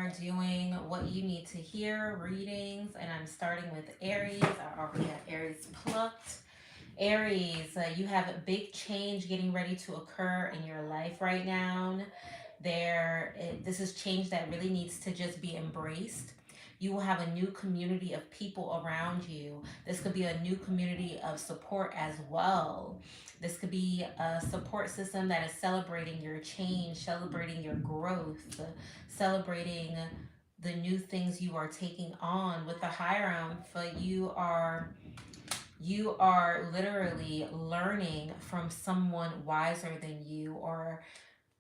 are doing what you need to hear readings, and I'm starting with Aries. I already have Aries plucked. Aries, you have a big change getting ready to occur in your life right now. This is change that really needs to just be embraced. You will have a new community of people around you. This could be a new community of support as well. This could be a support system that is celebrating your change, celebrating your growth, celebrating the new things you are taking on. With the Hieromph, you are literally learning from someone wiser than you, or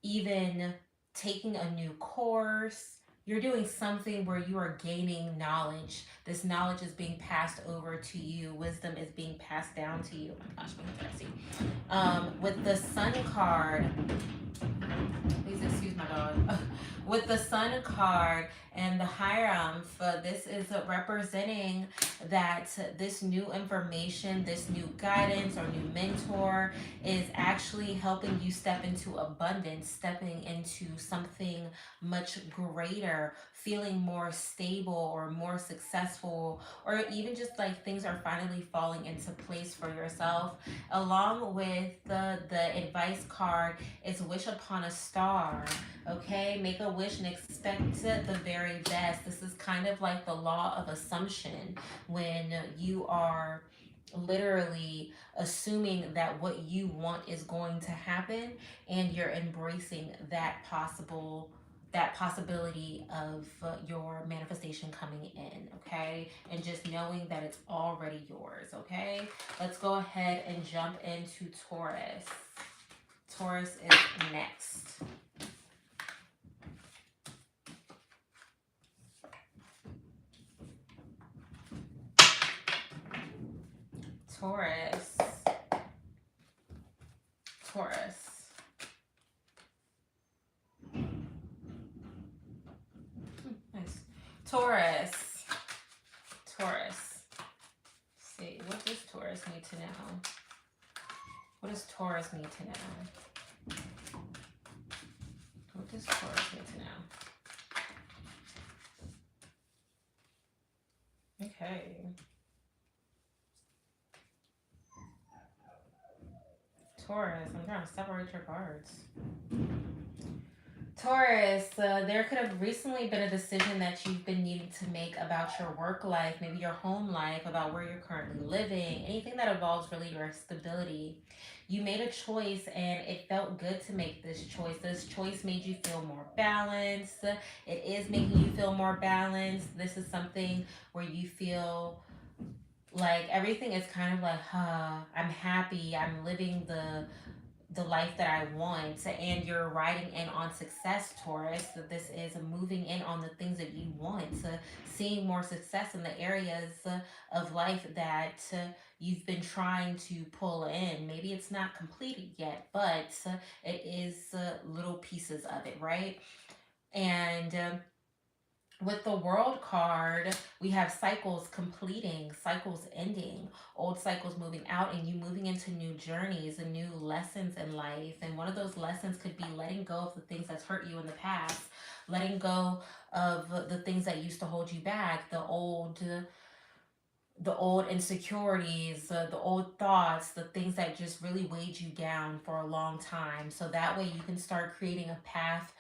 even taking a new course. You're doing something where you are gaining knowledge. This knowledge is being passed over to you. Wisdom is being passed down to you. Oh my gosh, I'm interesting. With the Sun card, please excuse my dog. With the Sun card and the Hieromph, this is representing that this new information, this new guidance or new mentor is actually helping you step into abundance, stepping into something much greater, feeling more stable or more successful, or even just like things are finally falling into place for yourself. Along with the advice card is wish upon a star. Okay, make a wish and expect the very best. This is kind of like the law of assumption, when you are literally assuming that what you want is going to happen, and you're embracing that possibility of your manifestation coming in. Okay, and just knowing that it's already yours. Okay, let's go ahead and jump into Taurus. Taurus is next. Taurus. Taurus. Nice. Taurus. Taurus. Let's see, what does Taurus need to know? What does Taurus need to know? What does Taurus need to know? Okay. Taurus, I'm trying to separate your cards. Taurus, there could have recently been a decision that you've been needing to make about your work life, maybe your home life, about where you're currently living, anything that involves really your stability. You made a choice and it felt good to make this choice. This choice made you feel more balanced. It is making you feel more balanced. This is something where you feel like everything is kind of like, I'm happy, I'm living the life that I want, and you're riding in on success, Taurus. That this is moving in on the things that you want, seeing more success in the areas of life that you've been trying to pull in. Maybe it's not completed yet, but it is little pieces of it, right? And with the World card, we have cycles completing, cycles ending, old cycles moving out, and you moving into new journeys and new lessons in life. And one of those lessons could be letting go of the things that's hurt you in the past, letting go of the things that used to hold you back, the old insecurities, the old thoughts, the things that just really weighed you down for a long time. So that way you can start creating a path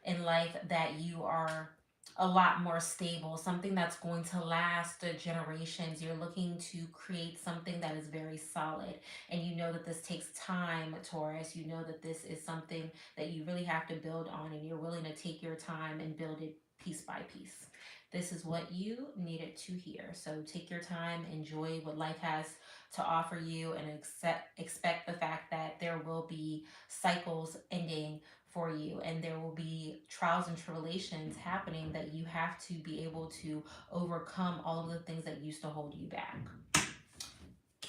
in life that you are a lot more stable, something that's going to last generations. You're looking to create something that is very solid. And you know that this takes time, Taurus. You know that this is something that you really have to build on, and you're willing to take your time and build it piece by piece. This is what you needed to hear. So take your time, enjoy what life has to offer you, and expect the fact that there will be cycles ending for you, and there will be trials and tribulations happening that you have to be able to overcome all of the things that used to hold you back.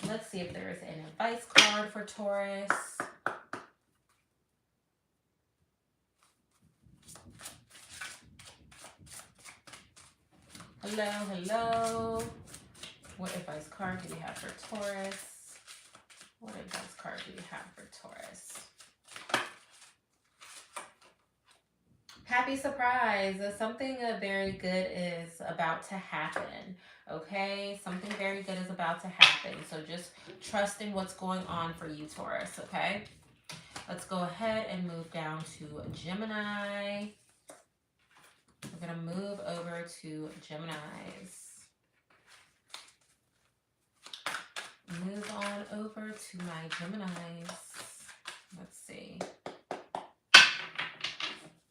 Let's see if there is an advice card for Taurus. Hello, hello. What advice card do we have for Taurus? What advice card do we have for Taurus? Happy surprise. Something very good is about to happen. Okay? Something very good is about to happen. So just trust in what's going on for you, Taurus. Okay? Let's go ahead and move down to Gemini. We're going to move over to Geminis. Move on over to my Geminis. Let's see.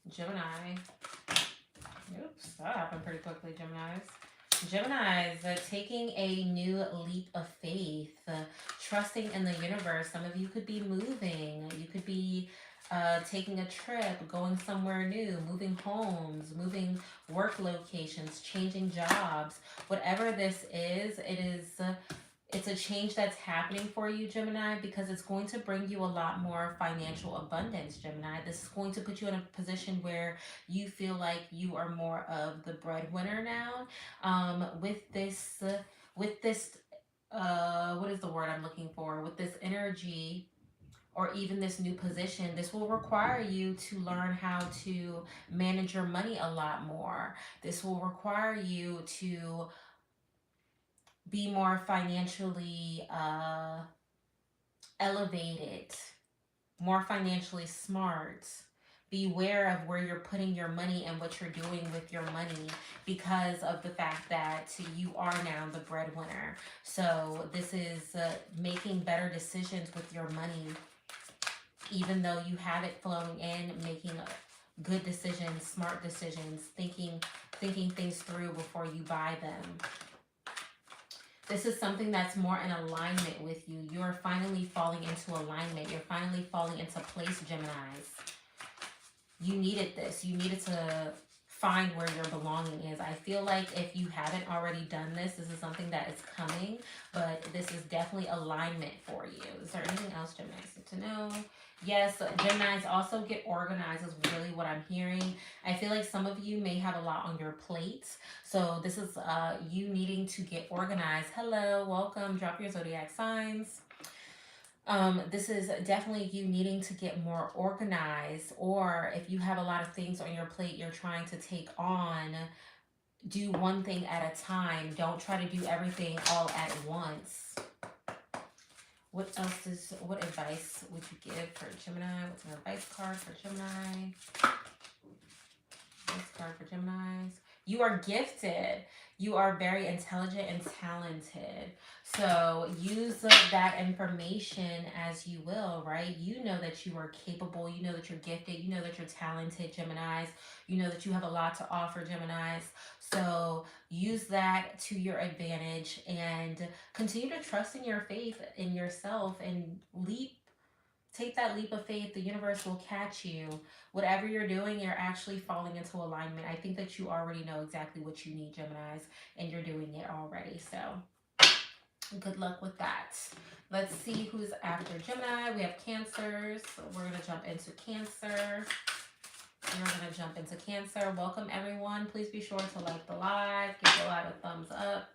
Gemini. Oops, that happened pretty quickly, Geminis. Geminis, taking a new leap of faith, trusting in the universe. Some of you could be moving. You could be taking a trip, going somewhere new, moving homes, moving work locations, changing jobs. Whatever this is, it is. It's a change that's happening for you, Gemini, because it's going to bring you a lot more financial abundance, Gemini. This is going to put you in a position where you feel like you are more of the breadwinner now. With this, what is the word I'm looking for? With this energy, or even this new position, this will require you to learn how to manage your money a lot more. This will require you to be more financially elevated, more financially smart. Beware of where you're putting your money and what you're doing with your money because of the fact that you are now the breadwinner. So this is making better decisions with your money, even though you have it flowing in, making good decisions, smart decisions, thinking things through before you buy them. This is something that's more in alignment with you. You're finally falling into alignment. You're finally falling into place, Geminis. You needed this. You needed to find where your belonging is. I feel like if you haven't already done this, this is something that is coming, but this is definitely alignment for you. Is there anything else Geminis need to know? Yes, Geminis, also get organized is really what I'm hearing. I feel like some of you may have a lot on your plate. So this is you needing to get organized. Hello, welcome. Drop your zodiac signs. This is definitely you needing to get more organized, or if you have a lot of things on your plate you're trying to take on, do one thing at a time. Don't try to do everything all at once. What advice would you give for Gemini? What's an advice card for Gemini? Advice card for Geminis. You are gifted. You are very intelligent and talented. So use that information as you will, right? You know that you are capable. You know that you're gifted. You know that you're talented, Geminis. You know that you have a lot to offer, Geminis. So use that to your advantage and continue to trust in your faith in yourself and take that leap of faith. The universe will catch you. Whatever you're doing, you're actually falling into alignment. I think that you already know exactly what you need, Geminis, and you're doing it already. So good luck with that. Let's see who's after Gemini. We have Cancers. So we're going to jump into Cancer. Welcome, everyone. Please be sure to like the live. Give the live a thumbs up.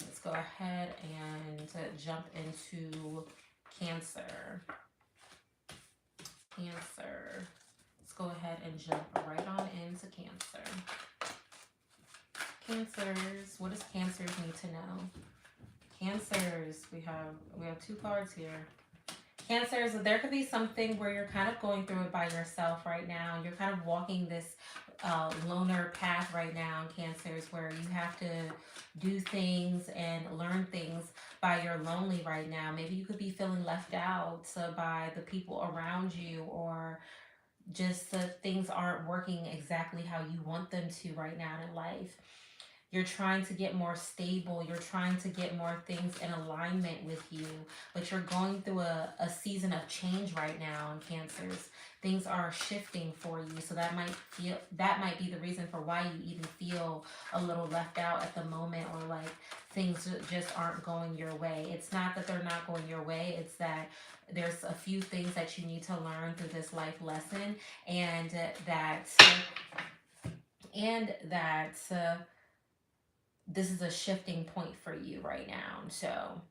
Let's go ahead and jump into Cancer. Let's go ahead and jump right on into Cancer. Cancers. What does Cancers need to know? Cancers. We have two cards here. Cancers, there could be something where you're kind of going through it by yourself right now. You're kind of walking this loner path right now, Cancers, where you have to do things and learn things by your lonely right now. Maybe you could be feeling left out by the people around you, or just things aren't working exactly how you want them to right now in life. You're trying to get more stable. You're trying to get more things in alignment with you. But you're going through a season of change right now in Cancers. Things are shifting for you. So that might be the reason for why you even feel a little left out at the moment, or like things just aren't going your way. It's not that they're not going your way. It's that there's a few things that you need to learn through this life lesson, and that this is a shifting point for you right now. So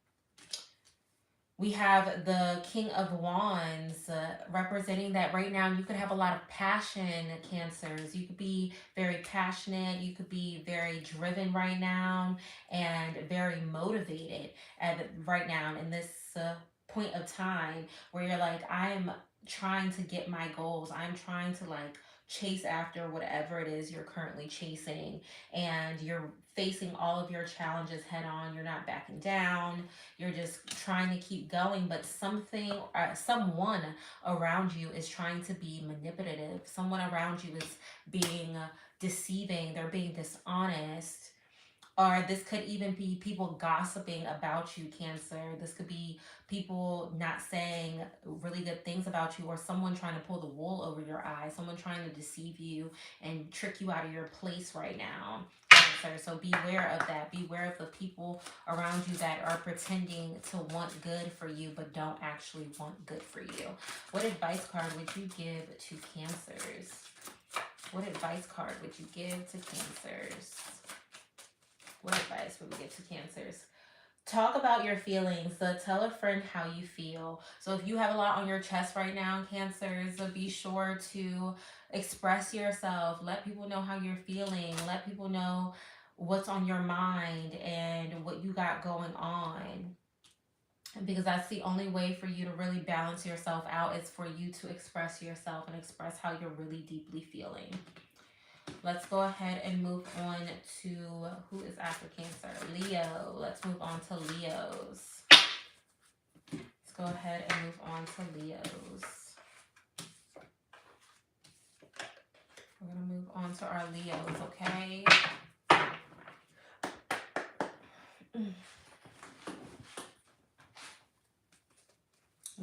We have the King of Wands representing that right now you could have a lot of passion, Cancers. You could be very passionate, you could be very driven right now, and very motivated right now in this point of time where you're like, I'm trying to get my goals. I'm trying to like chase after whatever it is you're currently chasing, and you're facing all of your challenges head on. You're not backing down, you're just trying to keep going, but someone around you is trying to be manipulative. Someone around you is being deceiving. They're being dishonest. Or this could even be people gossiping about you, Cancer. This could be people not saying really good things about you, or someone trying to pull the wool over your eyes, someone trying to deceive you and trick you out of your place right now, Cancer. So beware of that. Beware of the people around you that are pretending to want good for you but don't actually want good for you. What advice card would you give to Cancers? What advice card would you give to Cancers? What advice would we give to Cancers? Talk about your feelings. Tell a friend how you feel. So if you have a lot on your chest right now, Cancers, be sure to express yourself. Let people know how you're feeling. Let people know what's on your mind and what you got going on. Because that's the only way for you to really balance yourself out, is for you to express yourself and express how you're really deeply feeling. Let's go ahead and move on to who is after Cancer. Leo. Let's move on to Leos. Let's go ahead and move on to Leos. We're going to move on to our Leos, okay?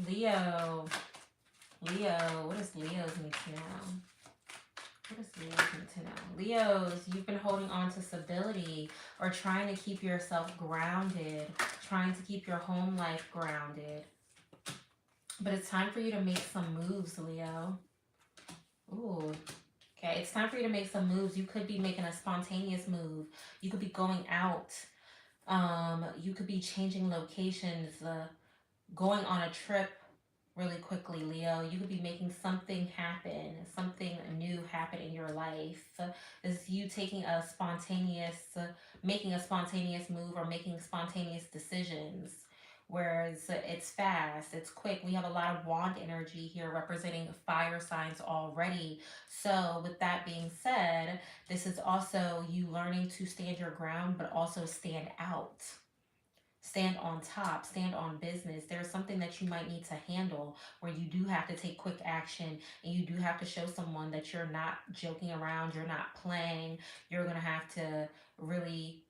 Leo. Leo. What does Leos need to know? What does Leos need to know? Leos, you've been holding on to stability or trying to keep yourself grounded, trying to keep your home life grounded. But it's time for you to make some moves, Leo. Ooh. Okay, it's time for you to make some moves. You could be making a spontaneous move. You could be going out. You could be changing locations, going on a trip really quickly, Leo. You could be making something happen, something new happen in your life. This is you taking a spontaneous, making a spontaneous move or making spontaneous decisions. Whereas it's fast, it's quick. We have a lot of wand energy here representing fire signs already. So, with that being said, this is also you learning to stand your ground, but also stand out, stand on top, stand on business. There's something that you might need to handle where you do have to take quick action, and you do have to show someone that you're not joking around, you're not playing. You're going to have to really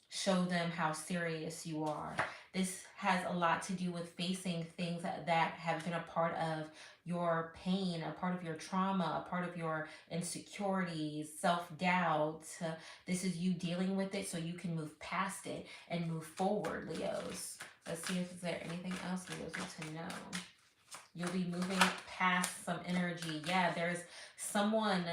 show them how serious you are. This has a lot to do with facing things that have been a part of your pain, a part of your trauma, a part of your insecurities, self doubt. This is you dealing with it so you can move past it and move forward, Leos. Let's see if there anything else Leos need to know. You'll be moving past some energy. Yeah, there's someone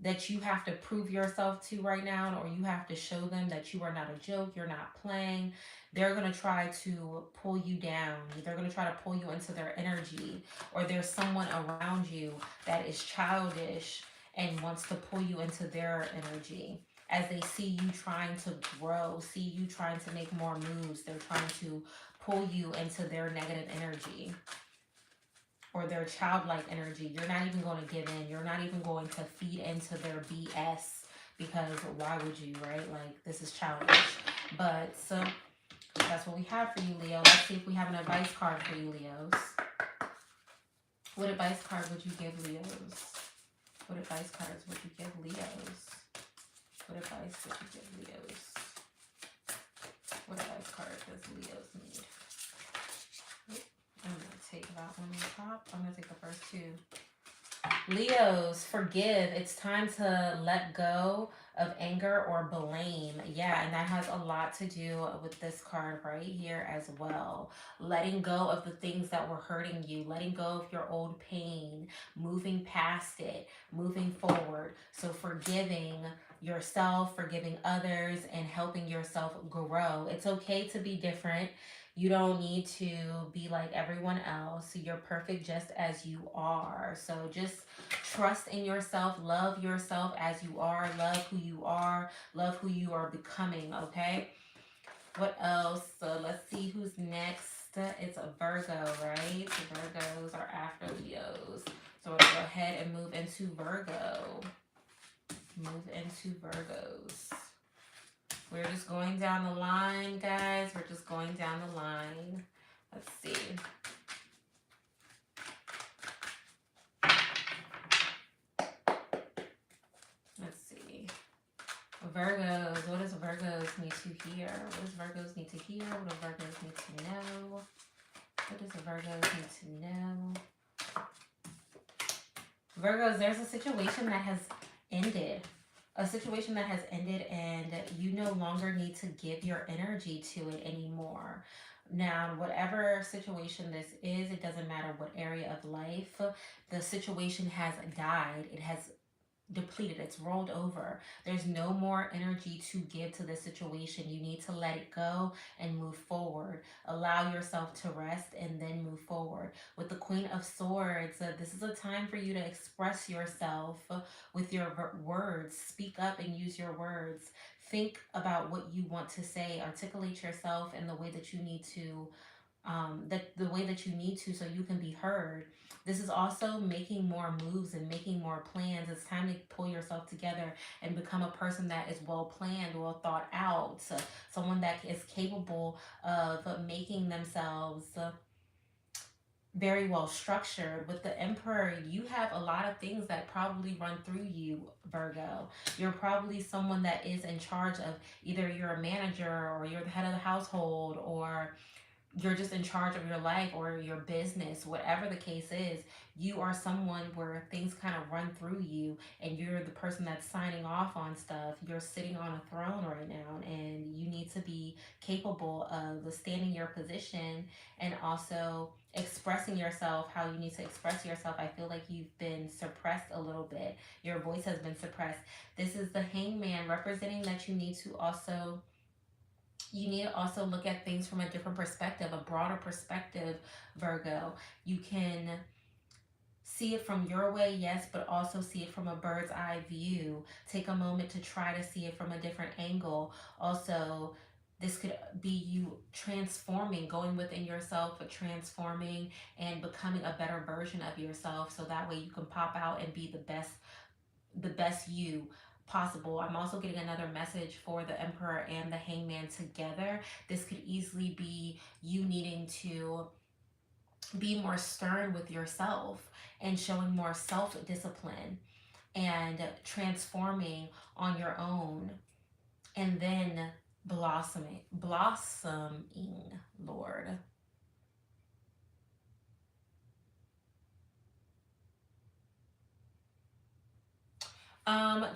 that you have to prove yourself to right now, or you have to show them that you are not a joke, you're not playing. They're going to try to pull you down. They're going to try to pull you into their energy, or there's someone around you that is childish and wants to pull you into their energy. As they see you trying to grow, see you trying to make more moves, they're trying to pull you into their negative energy or their childlike energy. You're not even going to give in. You're not even going to feed into their BS, because why would you, right? Like, this is childish. But so that's what we have for you, Leo. Let's see if we have an advice card for you, Leos. What advice card would you give Leos? What advice cards would you give Leos? What advice would you give Leos? What advice card does Leos need? I'm going to take that one on top. I'm going to take the first two. Leos, forgive. It's time to let go of anger or blame. Yeah, and that has a lot to do with this card right here as well. Letting go of the things that were hurting you, letting go of your old pain, moving past it, moving forward. So forgiving yourself, forgiving others, and helping yourself grow. It's okay to be different. You don't need to be like everyone else. You're perfect just as you are. So just trust in yourself, love yourself as you are, love who you are becoming, okay? What else? So let's see who's next. It's a Virgo, right? The Virgos are after Leos. So we're gonna go ahead and move into Virgo. Move into Virgos. We're just going down the line, guys. We're just going down the line. Let's see. Let's see. Virgos. What does Virgos need to hear? What does Virgos need to hear? What do Virgos need to know? What does Virgos need to know? Virgos, there's a situation that has ended. A situation that has ended, and you no longer need to give your energy to it anymore. Now, whatever situation this is, it doesn't matter what area of life, the situation has died. It has depleted, it's rolled over. There's no more energy to give to this situation. You need to let it go and move forward. Allow yourself to rest and then move forward. With the Queen of Swords, this is a time for you to express yourself with your words. Speak up and use your words. Think about what you want to say. Articulate yourself in the way that you need to, the way that you need to, so you can be heard. This is also making more moves and making more plans. It's time to pull yourself together and become a person that is well planned, well thought out, someone that is capable of making themselves very well structured. With the Emperor, you have a lot of things that probably run through you, Virgo. You're probably someone that is in charge of, either you're a manager or you're the head of the household, or you're just in charge of your life or your business, whatever the case is. You are someone where things kind of run through you, and you're the person that's signing off on stuff. You're sitting on a throne right now, and you need to be capable of standing your position and also expressing yourself how you need to express yourself. I feel like you've been suppressed a little bit. Your voice has been suppressed. This is the Hangman, representing that you need to also look at things from a different perspective, a broader perspective, Virgo. You can see it from your way, yes, but also see it from a bird's eye view. Take a moment to try to see it from a different angle. Also, this could be you transforming, going within yourself, but transforming and becoming a better version of yourself, so that way you can pop out and be the best you possible. I'm also getting another message for the Emperor and the Hangman together. This could easily be you needing to be more stern with yourself and showing more self-discipline and transforming on your own, and then blossoming, Lord.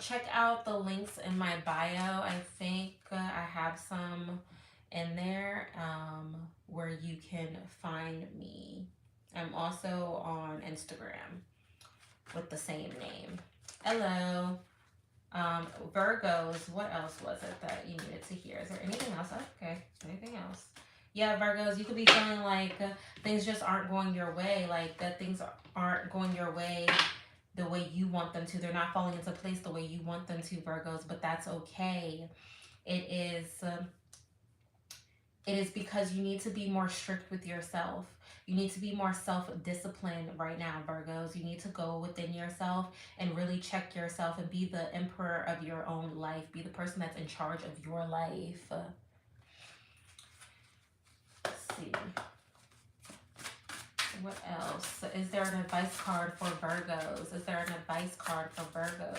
Check out the links in my bio. I think I have some in there, where you can find me. I'm also on Instagram with the same name. Hello. Virgos, what else was it that you needed to hear? Is there anything else? Oh, okay, anything else? Yeah, Virgos, you could be feeling like things just aren't going your way, like that things aren't going your way the way you want them to. They're not falling into place the way you want them to, Virgos, but that's okay. It is it is because you need to be more strict with yourself. You need to be more self-disciplined right now, Virgos. You need to go within yourself and really check yourself and be the emperor of your own life. Be the person that's in charge of your life. Let's see. What else? Is there an advice card for Virgos? Is there an advice card for Virgos?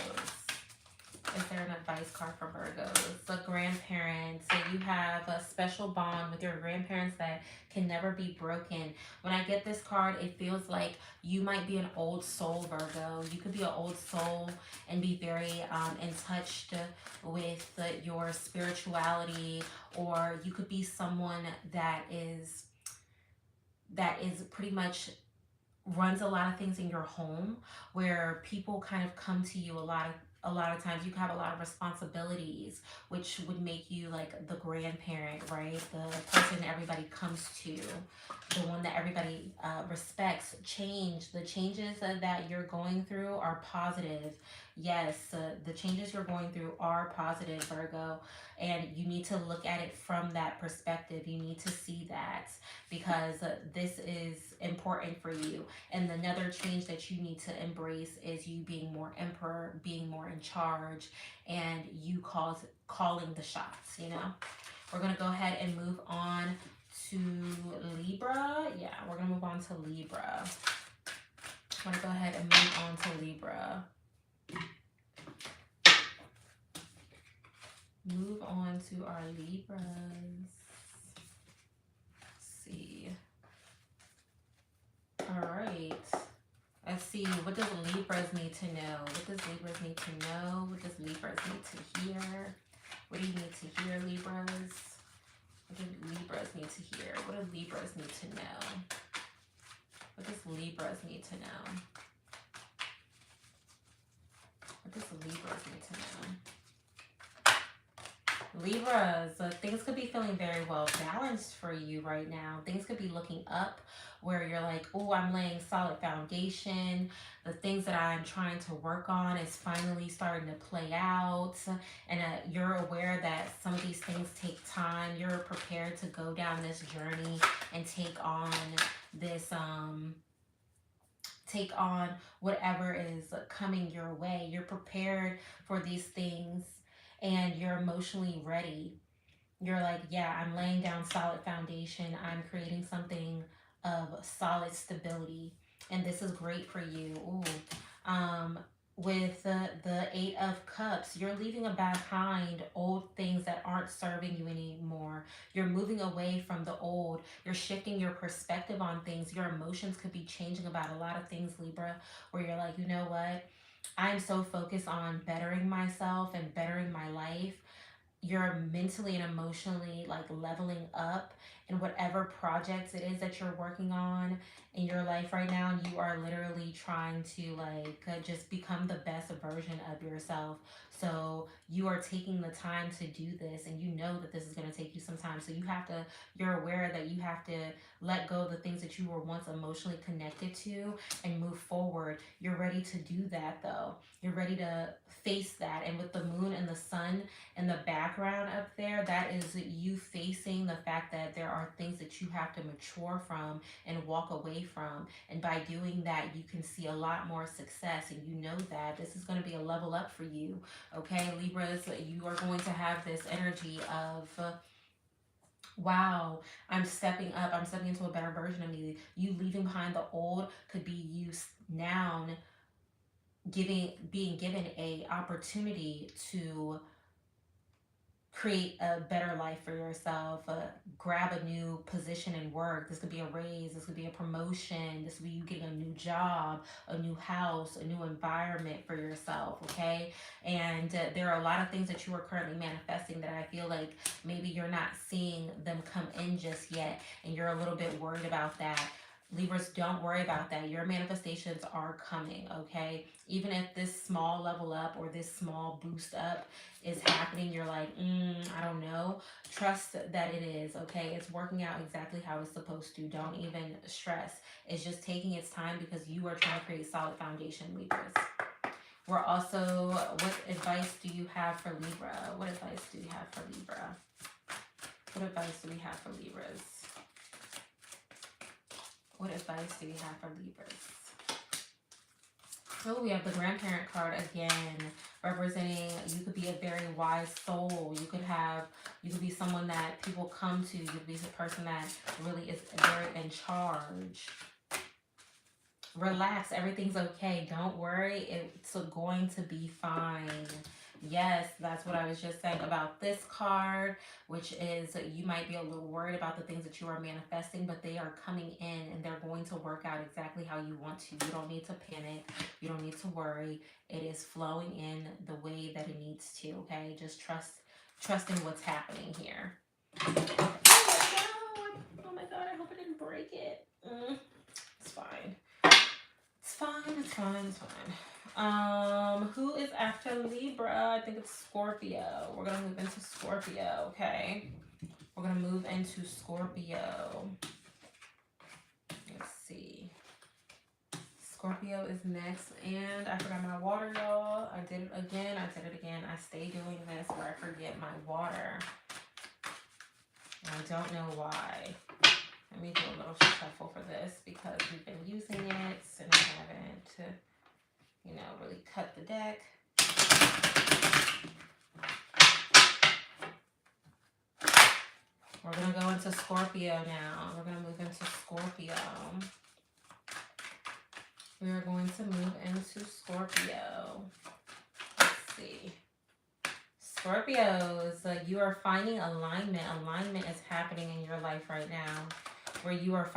Is there an advice card for Virgos? The grandparents. So you have a special bond with your grandparents that can never be broken. When I get this card, it feels like you might be an old soul, Virgo. You could be an old soul and be very in touch with your spirituality, or you could be someone that is pretty much runs a lot of things in your home, where people kind of come to you a lot of a lot of times you can have a lot of responsibilities, which would make you like the grandparent, right? The person everybody comes to, the one that everybody respects. The changes that you're going through are positive. Yes, the changes you're going through are positive, Virgo, and you need to look at it from that perspective. You need to see that because this is important for you. And another change that you need to embrace is you being more emperor, being more in charge, and you calling the shots, you know? We're going to go ahead and move on to Libra. Yeah, we're going to move on to Libra. I'm going to go ahead and move on to Libra. Move on to our Libras. Let's see. All right. Let's see. What does Libras need to know? What does Libras need to know? What does Libras need to hear? What do you need to hear, Libras? What do Libras need to hear? What do Libras need to know? What does Libras need to know? What does Libras need to know? Libras, things could be feeling very well balanced for you right now. Things could be looking up where you're like, oh, I'm laying solid foundation. The things that I'm trying to work on is finally starting to play out. And you're aware that some of these things take time. You're prepared to go down this journey and take on this, take on whatever is coming your way. You're prepared for these things and you're emotionally ready. You're like, yeah, I'm laying down solid foundation. I'm creating something of solid stability. And this is great for you. Ooh. With the Eight of Cups, you're leaving behind old things that aren't serving you anymore. You're moving away from the old. You're shifting your perspective on things. Your emotions could be changing about a lot of things, Libra, where you're like, you know what? I'm so focused on bettering myself and bettering my life. You're mentally and emotionally like leveling up in whatever projects it is that you're working on in your life right now. And you are literally trying to like just become the best version of yourself. So you are taking the time to do this, and you know that this is going to take you some time. So you're aware that you have to let go of the things that you were once emotionally connected to and move forward. You're ready to do that though. You're ready to face that. And with the moon and the sun in the background up there, that is you facing the fact that there are things that you have to mature from and walk away from. And by doing that, you can see a lot more success. And you know that this is going to be a level up for you. Okay, Libras, you are going to have this energy of wow, I'm stepping up. I'm stepping into a better version of me. You leaving behind the old could be you now being given a opportunity to create a better life for yourself, grab a new position in work. This could be a raise, this could be a promotion, this could be you getting a new job, a new house, a new environment for yourself, okay? And there are a lot of things that you are currently manifesting that I feel like maybe you're not seeing them come in just yet, and you're a little bit worried about that. Libras, don't worry about that. Your manifestations are coming, okay? Even if this small level up or this small boost up is happening, you're like, I don't know. Trust that it is, okay? It's working out exactly how it's supposed to. Don't even stress. It's just taking its time because you are trying to create solid foundation, Libras. We're also, what advice do you have for Libra? What advice do you have for Libra? What advice do we have for Libras? What advice do we have for Libras? Oh, we have the grandparent card again, representing you could be a very wise soul. You could be someone that people come to. You could be a person that really is very in charge. Relax, everything's okay. Don't worry, it's going to be fine. Yes, that's what I was just saying about this card, which is you might be a little worried about the things that you are manifesting, but they are coming in and they're going to work out exactly how you want to. You don't need to panic. You don't need to worry. It is flowing in the way that it needs to, okay? Just trust in what's happening here. Oh my God, I hope I didn't break it. It's fine. It's fine. Who is after Libra? I think it's Scorpio. We're gonna move into Scorpio, okay? We're gonna move into Scorpio. Let's see. Scorpio is next, and I forgot my water, y'all. I did it again. I stay doing this where I forget my water. I don't know why. Let me do a little shuffle for this because we've been using it and I haven't, really cut the deck. We're going to go into Scorpio now. We're going to move into Scorpio. We are going to move into Scorpio. Let's see. Scorpios, you are finding alignment. Alignment is happening in your life right now. Where you are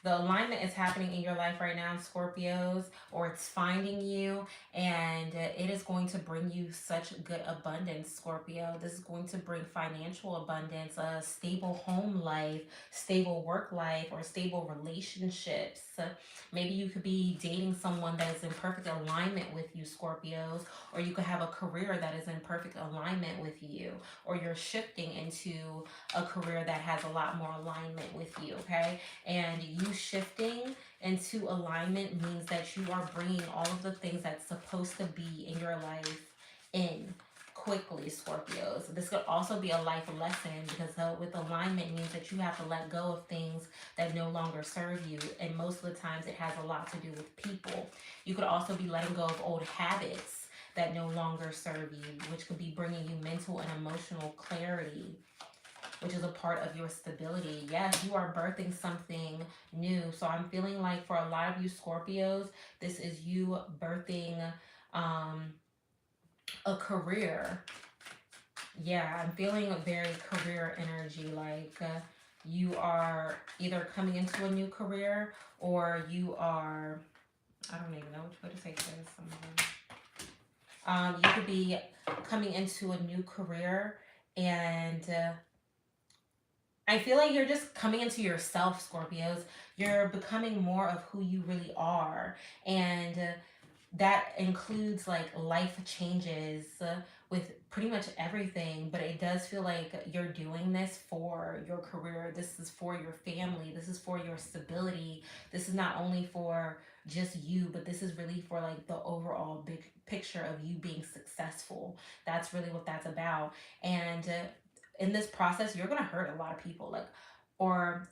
the alignment is happening in your life right now, Scorpios, or it's finding you, and it is going to bring you such good abundance, Scorpio. This is going to bring financial abundance, a stable home life, stable work life, or stable relationships. Maybe you could be dating someone that is in perfect alignment with you, Scorpios, or you could have a career that is in perfect alignment with you, or you're shifting into a career that has a lot more alignment with you, okay? And you shifting into alignment means that you are bringing all of the things that's supposed to be in your life in quickly, Scorpios. This could also be a life lesson because with alignment means that you have to let go of things that no longer serve you, and most of the times it has a lot to do with people. You could also be letting go of old habits that no longer serve you, which could be bringing you mental and emotional clarity, which is a part of your stability. Yes, you are birthing something new. So I'm feeling like for a lot of you Scorpios, this is you birthing a career. Yeah, I'm feeling a very career energy. Like you are either coming into a new career or you are, I don't even know which way to take this. You could be coming into a new career and I feel like you're just coming into yourself, Scorpios. You're becoming more of who you really are. And that includes like life changes with pretty much everything, but it does feel like you're doing this for your career. This is for your family. This is for your stability. This is not only for just you, but this is really for like the overall big picture of you being successful. That's really what that's about. And in this process, you're going to hurt a lot of people, like, or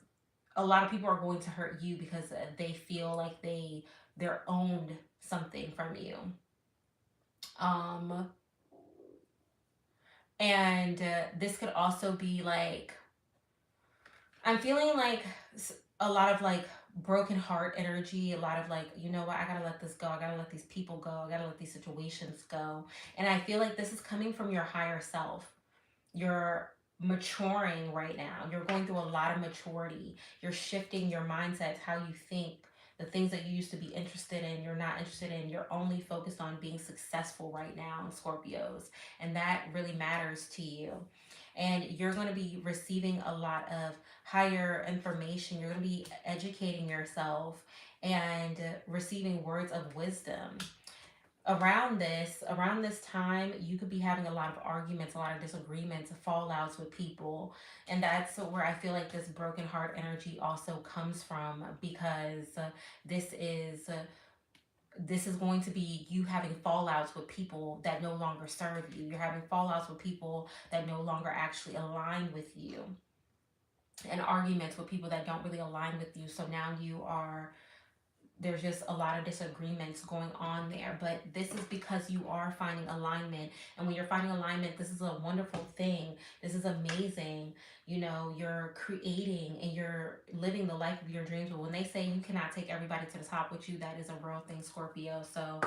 a lot of people are going to hurt you because they feel like they're owned something from you. Um, and this could also be like, I'm feeling like a lot of like broken heart energy, a lot of like, you know what, I gotta let this go, I gotta let these people go, I gotta let these situations go. And I feel like this is coming from your higher self. You're maturing right now. You're going through a lot of maturity. You're shifting your mindset, how you think, the things that you used to be interested in, you're not interested in. You're only focused on being successful right now in Scorpios. And that really matters to you. And you're going to be receiving a lot of higher information. You're going to be educating yourself and receiving words of wisdom around this time. You could be having a lot of arguments, a lot of disagreements, fallouts with people, and that's where I feel like this broken heart energy also comes from, because this is uh, this is going to be you having fallouts with people that no longer serve you. You're having fallouts with people that no longer actually align with you, and arguments with people that don't really align with you. So now there's just a lot of disagreements going on there, but this is because you are finding alignment. And when you're finding alignment, this is a wonderful thing. This is amazing. You're creating and you're living the life of your dreams. But when they say you cannot take everybody to the top with you, that is a real thing, Scorpio. So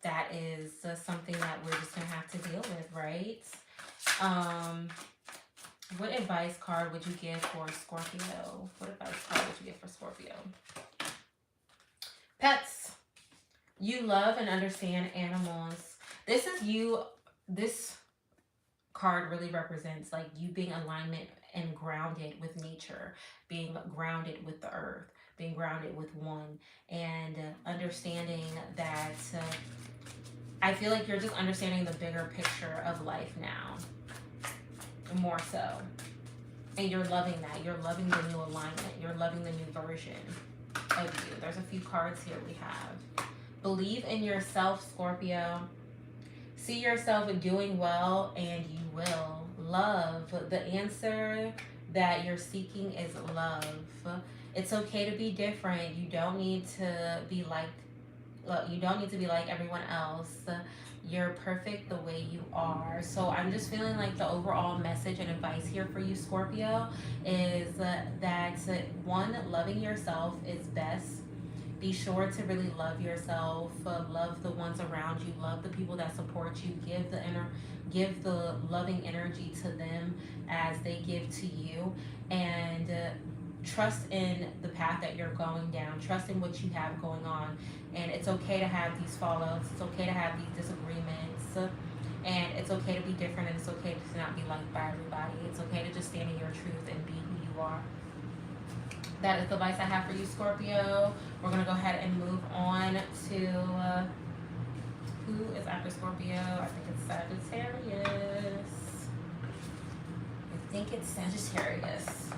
that is something that we're just gonna have to deal with, right? What advice card would you give for Scorpio? What advice card would you give for Scorpio? Pets. You love and understand animals. This is you. This card really represents like you being alignment and grounded with nature, being grounded with the earth, being grounded with one, and understanding that I feel like you're just understanding the bigger picture of life now, more so. And you're loving that. You're loving the new alignment. You're loving the new version of you. There's a few cards here we have. Believe in yourself, Scorpio. See yourself doing well, and you will. Love. The answer that you're seeking is love. It's okay to be different. You don't need to be like everyone else. You're perfect the way you are. So I'm just feeling like the overall message and advice here for you, Scorpio, is that one, loving yourself is best. Be sure to really love yourself, love the ones around you, love the people that support you, give the loving energy to them as they give to you, and trust in the path that you're going down. Trust in what you have going on. And it's okay to have these fallouts. It's okay to have these disagreements. And it's okay to be different, and it's okay to not be liked by everybody. It's okay to just stand in your truth and be who you are. That is the advice I have for you, Scorpio. We're going to go ahead and move on to who is after Scorpio. I think it's Sagittarius. I think it's Sagittarius.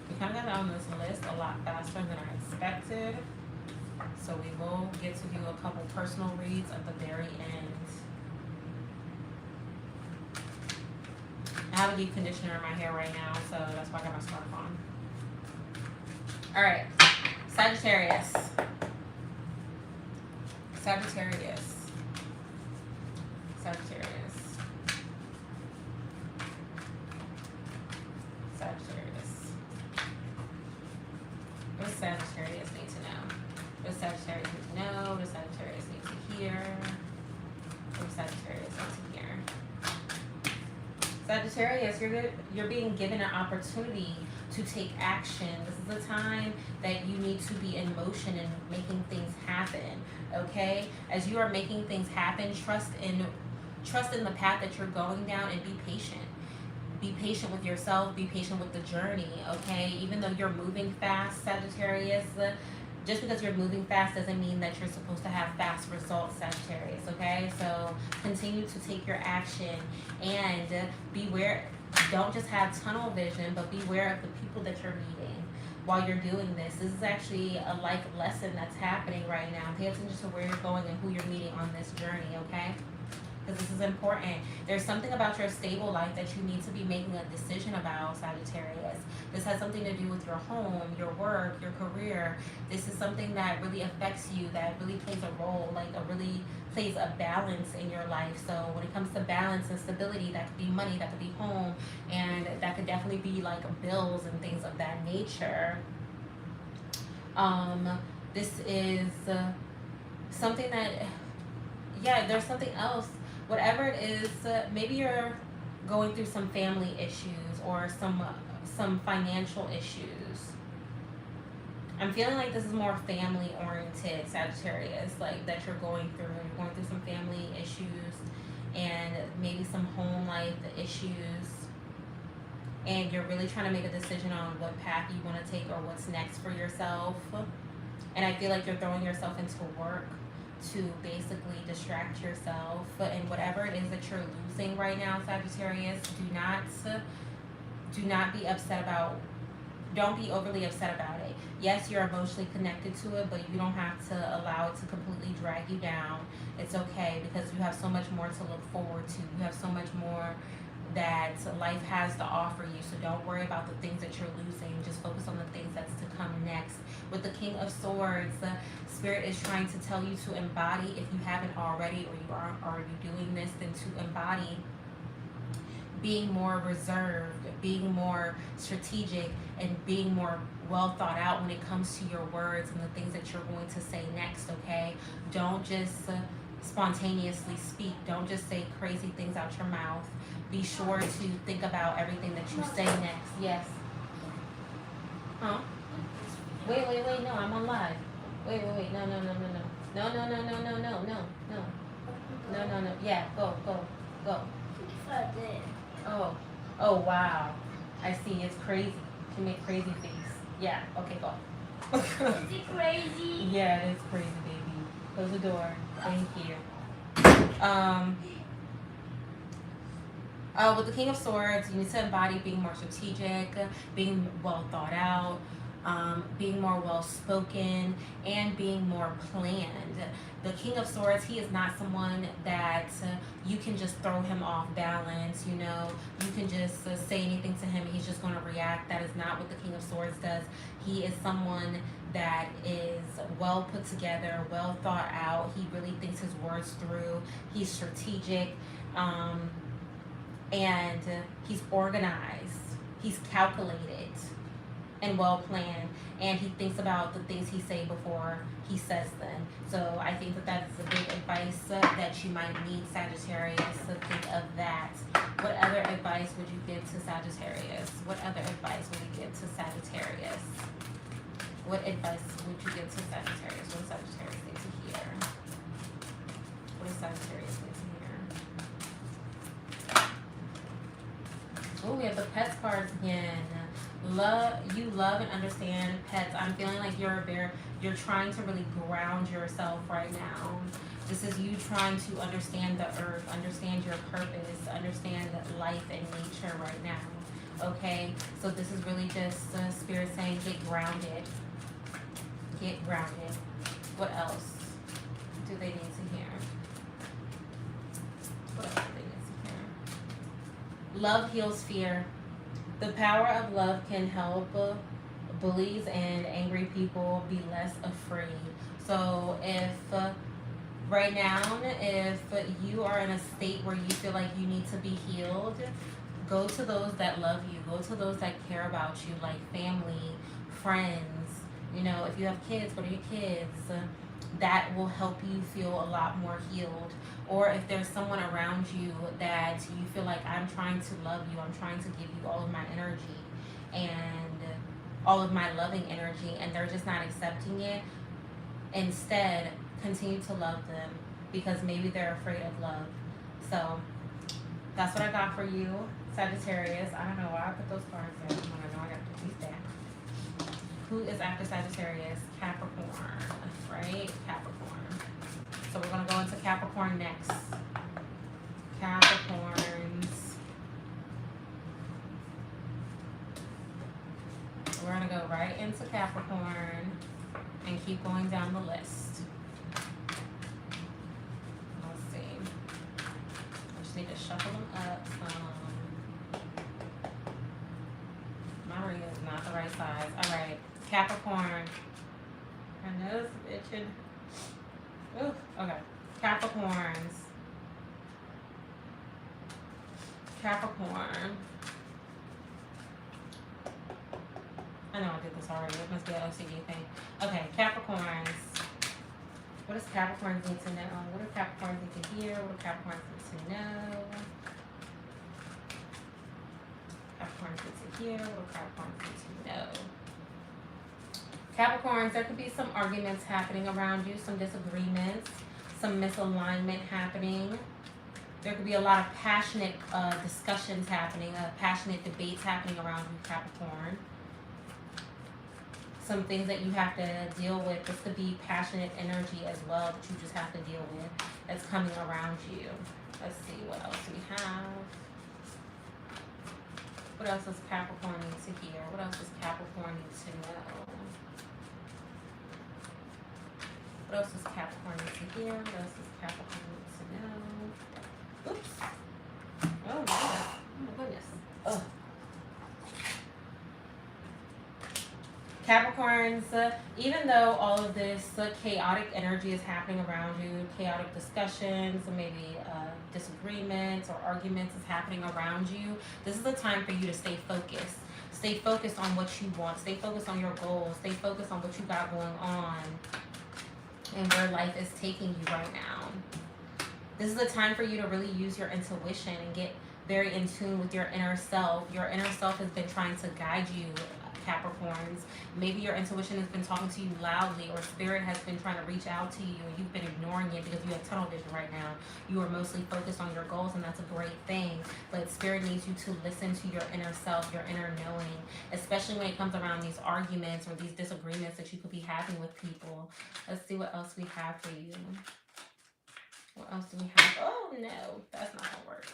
We kind of got on this list a lot faster than I expected. So we will get to do a couple personal reads at the very end. I have a deep conditioner in my hair right now, so that's why I got my scarf on. All right, Sagittarius. Sagittarius. Sagittarius. Sagittarius. What does Sagittarius need to know? What does Sagittarius need to know? What does Sagittarius need to hear? What does Sagittarius need to hear? Sagittarius, you're being given an opportunity to take action. This is a time that you need to be in motion and making things happen. Okay? As you are making things happen, trust in the path that you're going down, and be patient. Be patient with yourself. Be patient with the journey. Okay? Even though you're moving fast, Sagittarius, just because you're moving fast doesn't mean that you're supposed to have fast results, Sagittarius, okay? So continue to take your action, and beware. Don't just have tunnel vision, but beware of the people that you're meeting while you're doing this. This is actually a life lesson that's happening right now. Pay attention to where you're going and who you're meeting on this journey, okay? Because this is important. There's something about your stable life that you need to be making a decision about, Sagittarius. This has something to do with your home, your work, your career. This is something that really affects you, that really plays a role, really plays a balance in your life. So when it comes to balance and stability, that could be money, that could be home, and that could definitely be like bills and things of that nature. This is something that, yeah, there's something else. Whatever it is, maybe you're going through some family issues or some financial issues. I'm feeling like this is more family oriented, Sagittarius, like that you're going through. You're going through some family issues and maybe some home life issues. And you're really trying to make a decision on what path you want to take or what's next for yourself. And I feel like you're throwing yourself into work to basically distract yourself. And whatever it is that you're losing right now, Sagittarius, do not be upset about. Don't be overly upset about it. Yes, you're emotionally connected to it, but you don't have to allow it to completely drag you down. It's okay, because you have so much more to look forward to. You have so much more that life has to offer you. So don't worry about the things that you're losing. Just focus on the things that's to come next. With the King of Swords, Spirit is trying to tell you to embody, if you haven't already, or you aren't already doing this, then to embody being more reserved, being more strategic, and being more well thought out when it comes to your words and the things that you're going to say next, okay? Don't just spontaneously speak. Don't just say crazy things out your mouth. Be sure to think about everything that you say next. Yes. Huh? Wait, no, I'm on live. Wait, no. No. Yeah, go. Oh, wow. I see. It's crazy. She made crazy face. Yeah. Okay, go. Is it crazy? Yeah, it is crazy, baby. Close the door. Thank you. With the King of Swords, you need to embody being more strategic, being well thought out, being more well spoken, and being more planned. The King of Swords, he is not someone that you can just throw him off balance. You know, you can just say anything to him, he's just going to react. That is not what the King of Swords does. He is someone that is well put together, well thought out. He really thinks his words through. He's strategic. And he's organized, he's calculated and well planned, and he thinks about the things he say before he says them. So I think that that's a big advice that you might need, Sagittarius, to think of that. What other advice would you give to Sagittarius? What other advice would you give to Sagittarius? What advice would you give to Sagittarius? What does Sagittarius need to hear? What does Sagittarius need to hear? Oh, we have the pets cards again. You love and understand pets. I'm feeling like you're trying to really ground yourself right now. This is you trying to understand the earth, understand your purpose, understand life and nature right now. Okay, so this is really just spirit saying get grounded. Get grounded. What else do they need to hear? What else do they need to hear? Love heals fear. The power of love can help bullies and angry people be less afraid. So if right now, if you are in a state where you feel like you need to be healed, go to those that love you. Go to those that care about you, like family, friends. You know, if you have kids, go to your kids. That will help you feel a lot more healed. Or if there's someone around you that you feel like I'm trying to love you, I'm trying to give you all of my energy and all of my loving energy, and they're just not accepting it, instead, continue to love them because maybe they're afraid of love. So that's what I got for you, Sagittarius. I don't know why I put those cards there. I know I got to put these back. Who is after Sagittarius? Capricorn, right? Capricorn. So we're going to go into Capricorn next. Capricorns. We're going to go right into Capricorn and keep going down the list. Let's see. I just need to shuffle them up. My ring is not the right size. All right, Capricorn. My nose is itching. Ooh, okay. Capricorns. Capricorn. I know I did this already. It must be an OCD thing. Okay, Capricorns. What does Capricorns need to know? What do Capricorns need to hear? What do Capricorns need to know? Capricorns need to hear? What do Capricorns need to know? Capricorns, there could be some arguments happening around you, some disagreements, some misalignment happening. There could be a lot of passionate discussions happening, passionate debates happening around you, Capricorn. Some things that you have to deal with. This could be passionate energy as well that you just have to deal with that's coming around you. Let's see, what else do we have? What else does Capricorn need to hear? What else does Capricorn need to know? What else does Capricorn need to hear? What else does Capricorn need to know? Oops. Oh, yeah. Oh, my goodness. Ugh. Capricorns, even though all of this chaotic energy is happening around you, chaotic discussions, maybe disagreements or arguments is happening around you, this is the time for you to stay focused. Stay focused on what you want. Stay focused on your goals. Stay focused on what you got going on and where life is taking you right now. This is the time for you to really use your intuition and get very in tune with your inner self. Your inner self has been trying to guide you Capricorns. Maybe your intuition has been talking to you loudly, or spirit has been trying to reach out to you and you've been ignoring it because you have tunnel vision right now. You are mostly focused on your goals, and that's a great thing. But spirit needs you to listen to your inner self, your inner knowing, especially when it comes around these arguments or these disagreements that you could be having with people. Let's see what else we have for you. What else do we have? Oh no, that's not gonna work.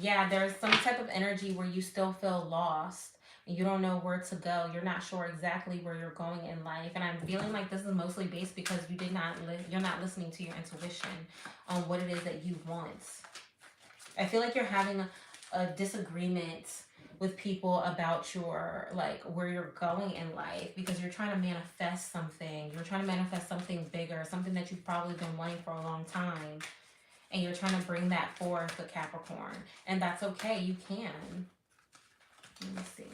Yeah, there's some type of energy where you still feel lost and you don't know where to go. You're not sure exactly where you're going in life, and I'm feeling like this is mostly based because you're not listening to your intuition on what it is that you want. I feel like you're having a disagreement with people about your, like, where you're going in life, because you're trying to manifest something. You're trying to manifest something bigger, something that you've probably been wanting for a long time, and you're trying to bring that forth to Capricorn, and that's okay. You can. Let me see.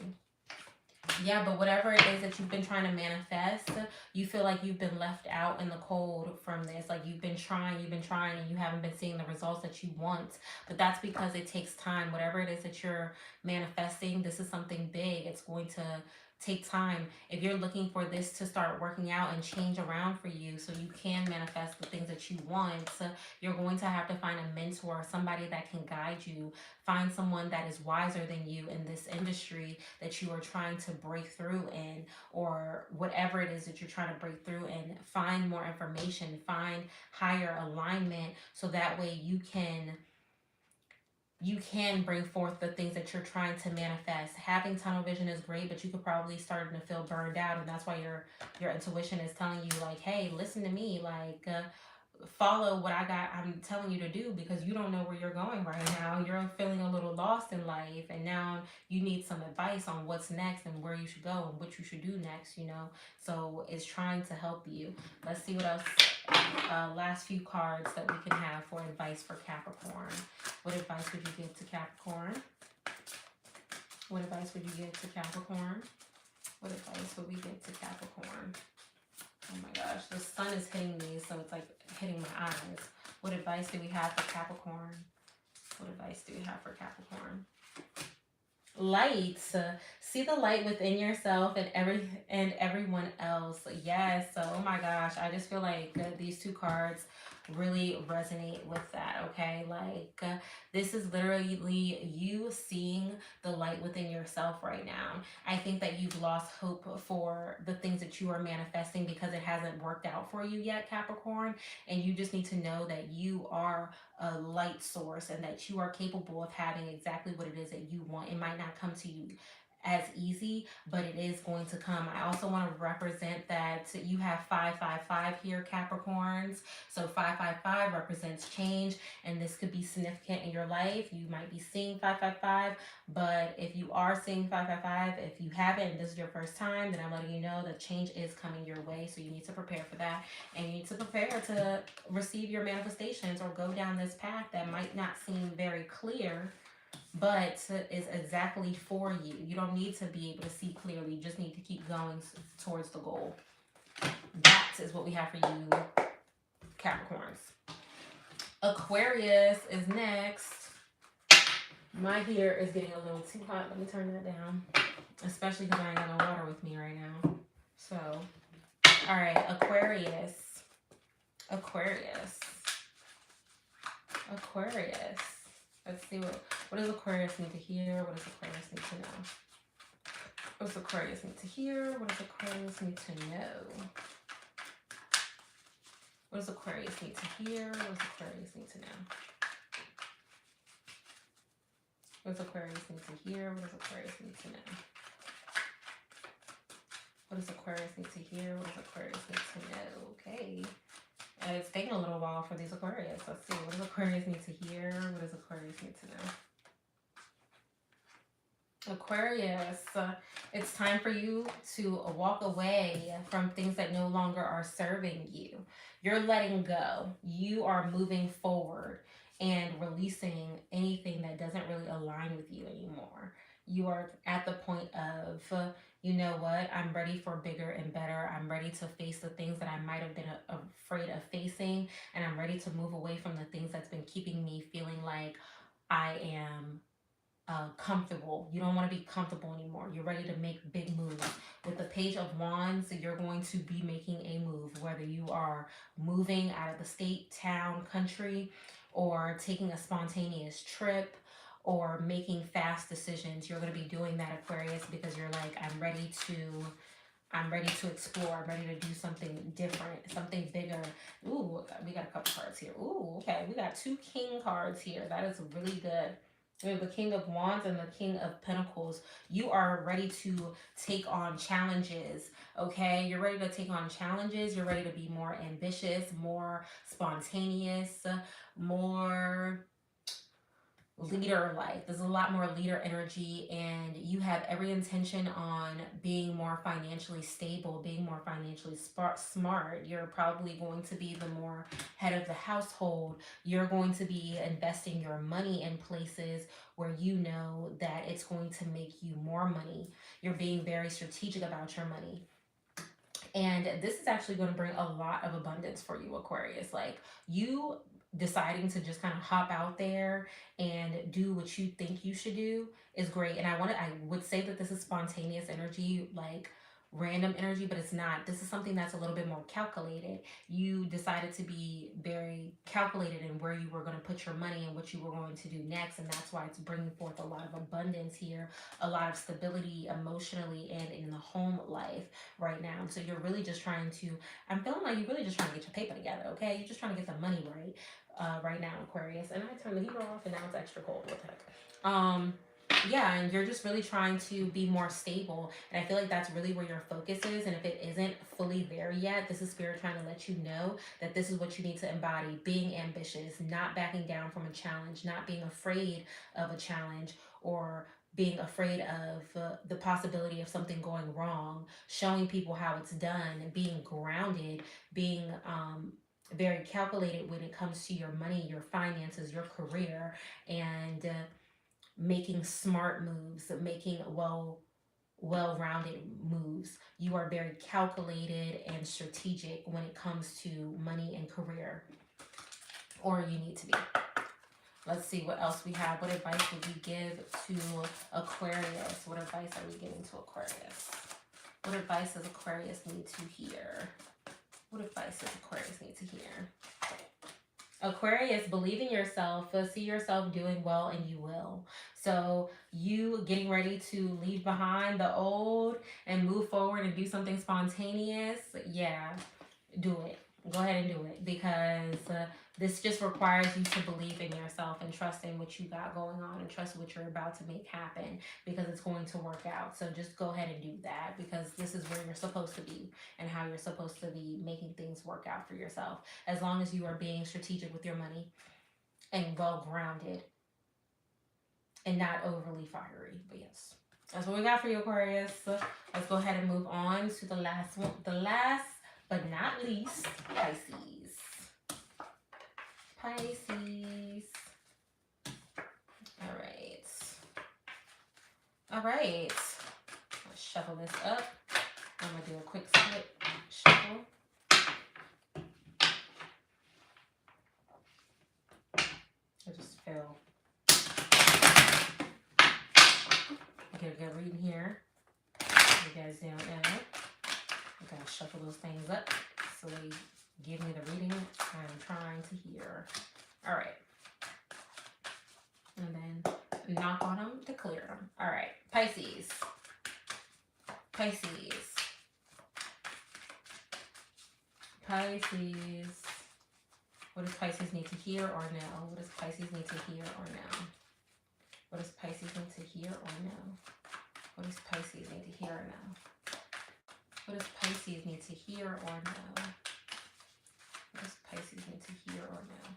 Yeah, but whatever it is that you've been trying to manifest, you feel like you've been left out in the cold from this. Like you've been trying, and you haven't been seeing the results that you want. But that's because it takes time. Whatever it is that you're manifesting, this is something big. It's going to take time. If you're looking for this to start working out and change around for you so you can manifest the things that you want, you're going to have to find a mentor, somebody that can guide you. Find someone that is wiser than you in this industry that you are trying to break through in, or whatever it is that you're trying to break through in. Find more information, find higher alignment, so that way you can bring forth the things that you're trying to manifest. Having tunnel vision is great, but you could probably starting to feel burned out, and that's why your intuition is telling you, like, hey, listen to me, like, follow what I'm telling you to do, because you don't know where you're going right now. You're feeling a little lost in life, and now you need some advice on what's next and where you should go and what you should do next, so it's trying to help you. Let's see what else. Last few cards that we can have for advice for Capricorn. What advice would you give to Capricorn? What advice would you give to Capricorn? What advice would we give to Capricorn? Oh my gosh, the sun is hitting me, so it's like hitting my eyes. What advice do we have for Capricorn? What advice do we have for Capricorn? Light. See the light within yourself and everyone else. Yes. So, oh my gosh, I just feel like these two cards really resonate with that. Okay, like this is literally you seeing the light within yourself right now. I think that you've lost hope for the things that you are manifesting because it hasn't worked out for you yet, Capricorn, and you just need to know that you are a light source and that you are capable of having exactly what it is that you want. It might not come to you as easy, but it is going to come. I also want to represent that you have 555 here, Capricorns. So 555 represents change, and this could be significant in your life. You might be seeing 555, but if you are seeing 555, if you haven't and this is your first time, then I'm letting you know that change is coming your way. So you need to prepare for that, and you need to prepare to receive your manifestations or go down this path that might not seem very clear, but is exactly for you. You don't need to be able to see clearly. You just need to keep going towards the goal. That is what we have for you, Capricorns. Aquarius is next. My hair is getting a little too hot. Let me turn that down. Especially because I ain't got no water with me right now. So, all right, Aquarius. Aquarius. Aquarius. Let's see what does Aquarius need to hear? What does Aquarius need to know? What does Aquarius need to hear? What does Aquarius need to know? What does Aquarius need to hear? What does Aquarius need to know? What does Aquarius need to hear? What does Aquarius need to know? What does Aquarius need to hear? What does Aquarius need to know? Okay. It's taking a little while for these Aquarius. Let's see. What does Aquarius need to hear? What does Aquarius need to know? Aquarius, it's time for you to walk away from things that no longer are serving you. You're letting go. You are moving forward and releasing anything that doesn't really align with you anymore. You are at the point of, you know what, I'm ready for bigger and better. I'm ready to face the things that I might have been afraid of facing, and I'm ready to move away from the things that's been keeping me feeling like I am comfortable. You don't want to be comfortable anymore. You're ready to make big moves. With the Page of Wands, you're going to be making a move, whether you are moving out of the state, town, country, or taking a spontaneous trip, or making fast decisions. You're going to be doing that, Aquarius, because you're like, I'm ready to explore. I'm ready to do something different, something bigger. Ooh, we got a couple cards here. Ooh, okay. We got 2 king cards here. That is really good. We have the King of Wands and the King of Pentacles. You are ready to take on challenges, okay? You're ready to take on challenges. You're ready to be more ambitious, more spontaneous, more leader like. There's a lot more leader energy, and you have every intention on being more financially stable, being more financially smart. You're probably going to be the more head of the household. You're going to be investing your money in places where you know that it's going to make you more money. You're being very strategic about your money. And this is actually going to bring a lot of abundance for you, Aquarius. Like, you deciding to just kind of hop out there and do what you think you should do is great. And I would say that this is spontaneous energy, like random energy, but it's not. This is something that's a little bit more calculated. You decided to be very calculated in where you were going to put your money and what you were going to do next, and that's why it's bringing forth a lot of abundance here, a lot of stability emotionally and in the home life right now. So you're really just trying to, I'm feeling like you're really just trying to get your paper together, okay? You're just trying to get the money right now, Aquarius. And I turned the heater off and now it's extra cold. What the heck? Yeah, and you're just really trying to be more stable, and I feel like that's really where your focus is. And if it isn't fully there yet, this is Spirit trying to let you know that this is what you need to embody: being ambitious, not backing down from a challenge, not being afraid of a challenge, or being afraid of the possibility of something going wrong, showing people how it's done, being grounded, being very calculated when it comes to your money, your finances, your career, and making smart moves, making well-rounded moves. You are very calculated and strategic when it comes to money and career, or you need to be. Let's see what else we have. What advice would we give to Aquarius? What advice are we giving to Aquarius? What advice does Aquarius need to hear? What advice does Aquarius need to hear? Aquarius, believe in yourself, see yourself doing well, and you will. So you getting ready to leave behind the old and move forward and do something spontaneous, yeah, do it. Go ahead and do it, because this just requires you to believe in yourself and trust in what you got going on and trust what you're about to make happen, because it's going to work out. So just go ahead and do that, because this is where you're supposed to be and how you're supposed to be making things work out for yourself, as long as you are being strategic with your money and well grounded and not overly fiery. But yes, that's what we got for you, Aquarius. Let's go ahead and move on to the last one. The last but not least, Pisces. Pisces. All right. All right. Let's shuffle this up. I'm going to do a quick split shuffle. I just feel get a good reading here. You guys don't know. I'm going to shuffle those things up so they give me the reading I'm trying to hear. All right. And then knock on them to clear them. All right. Pisces. Pisces. Pisces. What does Pisces need to hear or know? What does Pisces need to hear or know? What does Pisces need to hear or know? What does Pisces need to hear or know? What does Pisces need to hear or know? What does Pisces need to hear or know?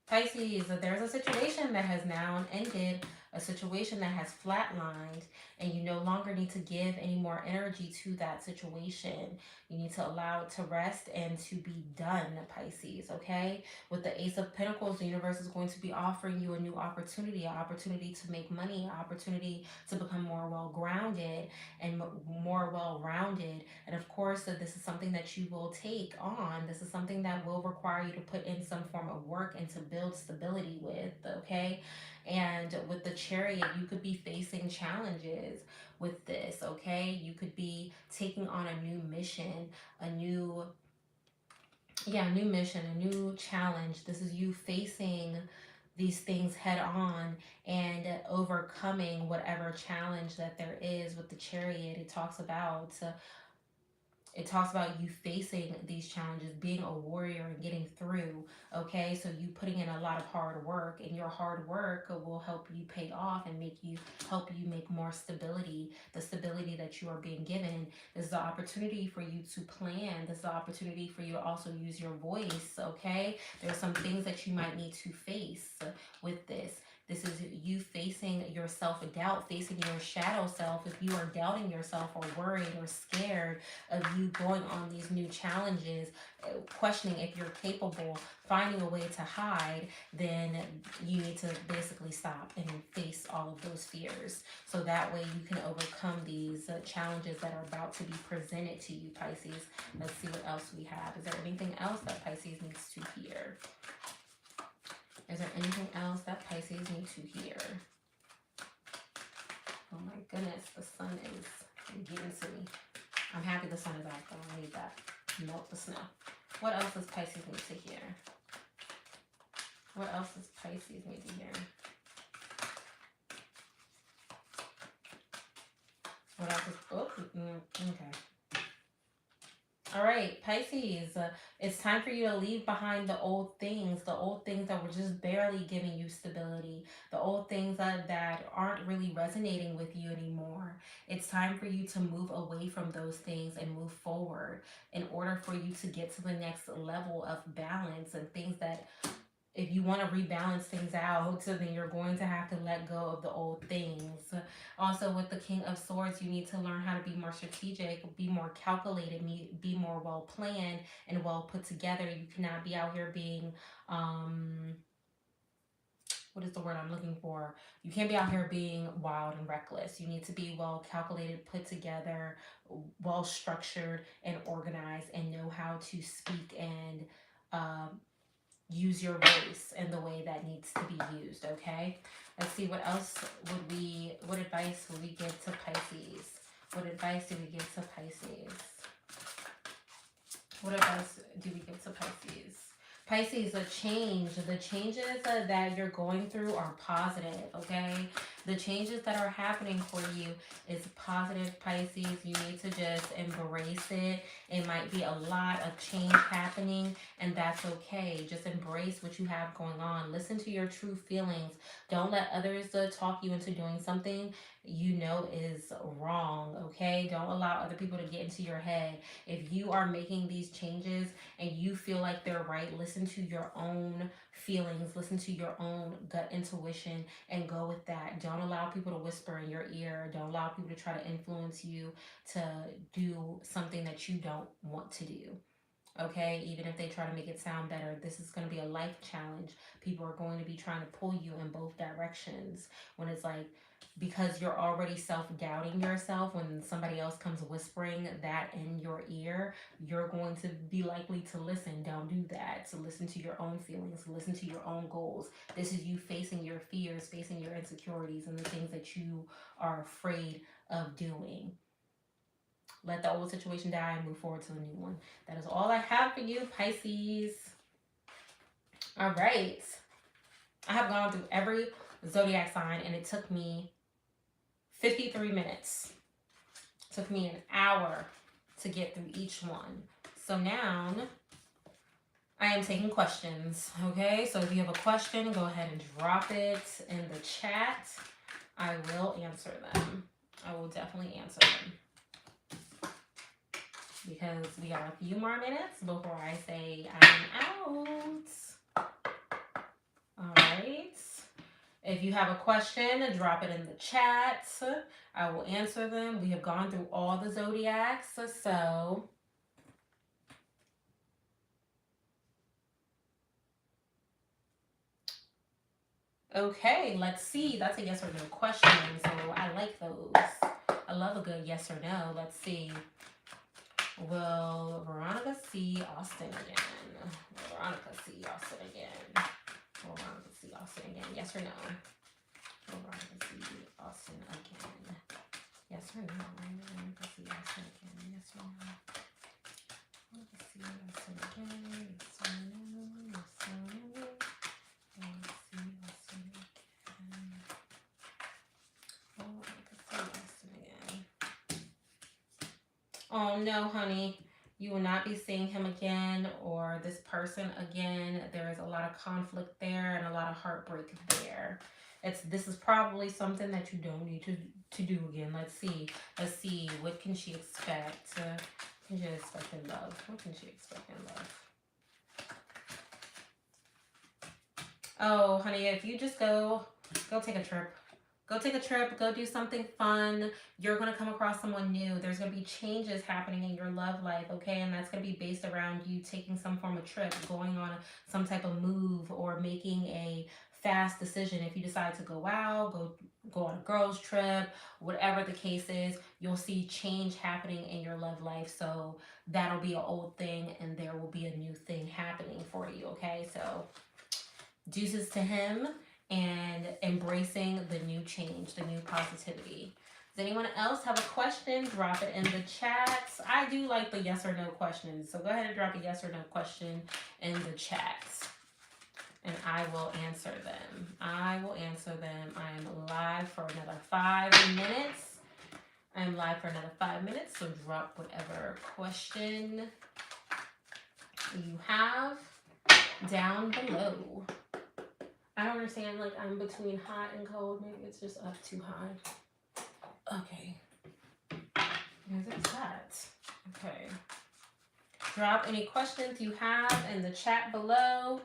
Pisces, there's a situation that has now ended, a situation that has flatlined, and you no longer need to give any more energy to that situation. You need to allow it to rest and to be done, Pisces, okay? With the Ace of Pentacles, the universe is going to be offering you a new opportunity, an opportunity to make money, an opportunity to become more well-grounded and more well-rounded. And of course, this is something that you will take on. This is something that will require you to put in some form of work and to build stability with, okay? And with the Chariot, you could be facing challenges with this, okay? You could be taking on a new mission, a new mission, a new challenge. This is you facing these things head on and overcoming whatever challenge that there is. With the Chariot, it talks about you facing these challenges, being a warrior and getting through, okay? So you putting in a lot of hard work, and your hard work will help you pay off and help you make more stability, the stability that you are being given. This is the opportunity for you to plan. This is the opportunity for you to also use your voice, okay? There's some things that you might need to face with this. This is you facing your self-doubt, facing your shadow self. If you are doubting yourself or worried or scared of you going on these new challenges, questioning if you're capable, finding a way to hide, then you need to basically stop and face all of those fears. So that way you can overcome these challenges that are about to be presented to you, Pisces. Let's see what else we have. Is there anything else that Pisces needs to hear? Is there anything else that Pisces needs to hear? Oh my goodness, the sun is getting to me. I'm happy the sun is out though. I need that. Melt the snow. What else does Pisces need to hear? What else does Pisces need to hear? What else is... okay. All right, Pisces, it's time for you to leave behind the old things that were just barely giving you stability, the old things that aren't really resonating with you anymore. It's time for you to move away from those things and move forward in order for you to get to the next level of balance and things that, if you want to rebalance things out, so then you're going to have to let go of the old things. Also, with the King of Swords, you need to learn how to be more strategic, be more calculated, be more well planned and well put together. You cannot be out here being, what is the word I'm looking for? You can't be out here being wild and reckless. You need to be well calculated, put together, well structured and organized, and know how to speak and use your voice in the way that needs to be used, okay? Let's see, what advice would we give to Pisces? What advice do we give to Pisces? What advice do we give to Pisces? Pisces, the changes that you're going through are positive, okay? The changes that are happening for you is positive, Pisces. You need to just embrace it. It might be a lot of change happening, and that's okay. Just embrace what you have going on. Listen to your true feelings. Don't let others talk you into doing something you know is wrong, okay? Don't allow other people to get into your head. If you are making these changes and you feel like they're right, listen to your own feelings, listen to your own gut intuition, and go with that. Don't allow people to whisper in your ear. Don't allow people to try to influence you to do something that you don't want to do. Okay, even if they try to make it sound better, this is going to be a life challenge. People are going to be trying to pull you in both directions. When it's like, because you're already self-doubting yourself, when somebody else comes whispering that in your ear, you're going to be likely to listen. Don't do that. So listen to your own feelings, listen to your own goals. This is you facing your fears, facing your insecurities, and the things that you are afraid of doing. Let the old situation die and move forward to a new one. That is all I have for you, Pisces. All right. I have gone through every zodiac sign, and it took me 53 minutes. It took me an hour to get through each one. So now I am taking questions, okay? So if you have a question, go ahead and drop it in the chat. I will answer them. I will definitely answer them. Because we got a few more minutes before I say I'm out. All right. If you have a question, drop it in the chat. I will answer them. We have gone through all the zodiacs, so okay, let's see. That's a yes or no question, so I like those. I love a good yes or no. Let's see. Will Veronica see Austin again? Will Veronica see Austin again? Will Veronica see Austin again? Yes or no? Will Veronica see Austin again? Yes or no? Will Veronica see Austin again? Yes or no? Will Veronica see Austin again? Yes or no? Yes or no? Will Veronica see Austin again? Will Veronica see Austin again? Oh no, honey. You will not be seeing him again or this person again. There is a lot of conflict there and a lot of heartbreak there. This is probably something that you don't need to do again. Let's see. Let's see. What can she expect? What can she expect in love? What can she expect in love? Oh, honey, if you just go take a trip. Go take a trip, go do something fun. You're going to come across someone new. There's going to be changes happening in your love life, okay? And that's going to be based around you taking some form of trip, going on some type of move, or making a fast decision. If you decide to go out, go on a girls trip, whatever the case is, you'll see change happening in your love life. So that'll be an old thing and there will be a new thing happening for you, okay? So deuces to him and embracing the new change, the new positivity. Does anyone else have a question? Drop it in the chats. I do like the yes or no questions, so go ahead and drop a yes or no question in the chats, and I will answer them. I will answer them. I'm live for another 5 minutes. I'm live for another 5 minutes, so drop whatever question you have down below. I don't understand, like, I'm between hot and cold. Maybe it's just up too high. Okay. There's a chat. Okay. Drop any questions you have in the chat below.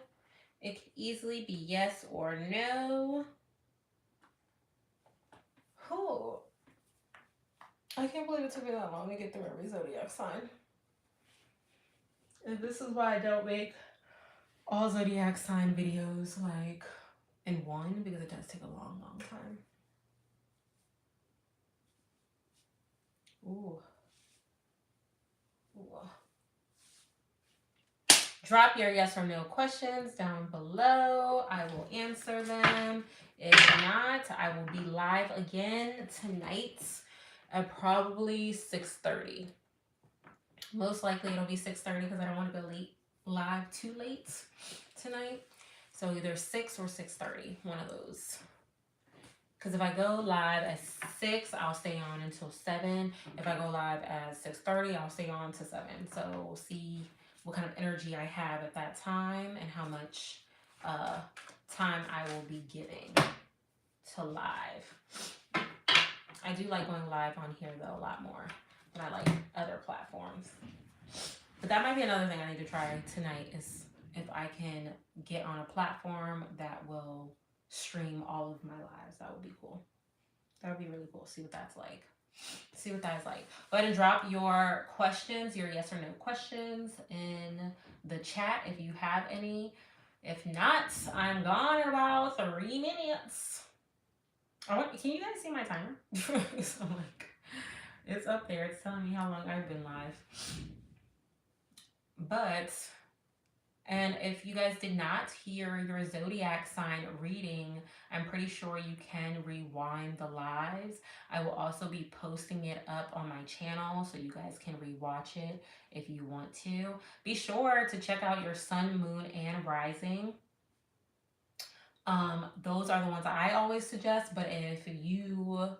It can easily be yes or no. Oh, I can't believe it took me that long to get through every zodiac sign. And this is why I don't make all zodiac sign videos, like, in one, because it does take a long, long time. Ooh. Ooh. Drop your yes or no questions down below. I will answer them. If not, I will be live again tonight at probably 6:30. Most likely it'll be 6:30 because I don't want to go live too late tonight. So either 6 or 6:30, one of those. Because if I go live at 6, I'll stay on until 7. If I go live at 6:30, I'll stay on to 7. So we'll see what kind of energy I have at that time and how much time I will be giving to live. I do like going live on here, though, a lot more than I like other platforms. But that might be another thing I need to try tonight, is if I can get on a platform that will stream all of my lives. That would be cool. That would be really cool. See what that's like. See what that's like. Go ahead and drop your questions, your yes or no questions in the chat if you have any. If not, I'm gone in about 3 minutes. Can you guys see my timer? So, like, it's up there. It's telling me how long I've been live. But, and if you guys did not hear your zodiac sign reading, I'm pretty sure you can rewind the lives. I will also be posting it up on my channel so you guys can rewatch it if you want to. Be sure to check out your sun, moon, and rising. Those are the ones I always suggest, but if you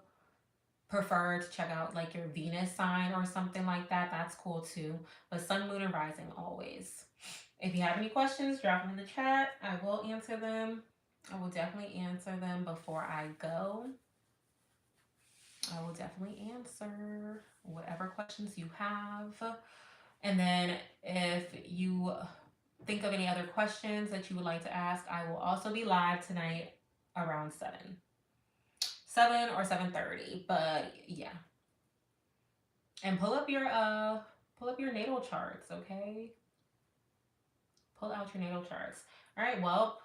prefer to check out like your Venus sign or something like that, that's cool too. But sun, moon, and rising always. If you have any questions, drop them in the chat. I will answer them. I will definitely answer them before I go. I will definitely answer whatever questions you have. And then if you think of any other questions that you would like to ask, I will also be live tonight around 7 or 7:30. But yeah, and pull up your natal charts, okay? Pull out your natal charts. All right, well,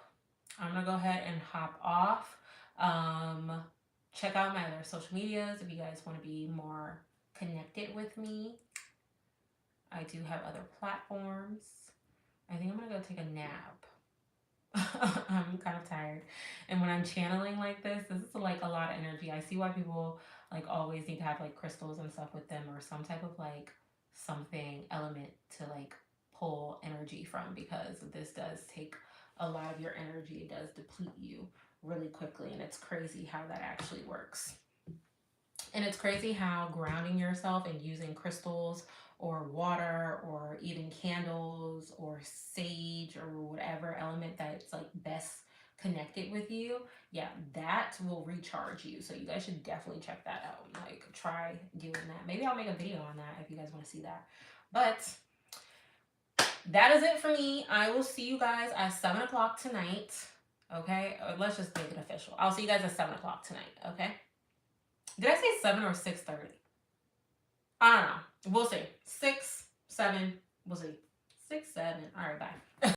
I'm gonna go ahead and hop off. Um, Check out my other social medias if you guys want to be more connected with me. I do have other platforms. I think I'm gonna go take a nap. I'm kind of tired. And when I'm channeling like this is like a lot of energy. I see why people like always need to have like crystals and stuff with them or some type of like something element to like pull energy from, because this does take a lot of your energy. It does deplete you really quickly, and it's crazy how that actually works. And it's crazy how grounding yourself and using crystals or water or even candles or sage or whatever element that's like best connected with you, yeah, that will recharge you. So you guys should definitely check that out. Like, try doing that. Maybe I'll make a video on that if you guys want to see that. But that is it for me. I will see you guys at 7 o'clock tonight. Okay? Let's just make it official. I'll see you guys at 7 o'clock tonight. Okay? Did I say 7 or 6:30? I don't know. We'll see. 6, 7. We'll see. 6, 7. All right, bye.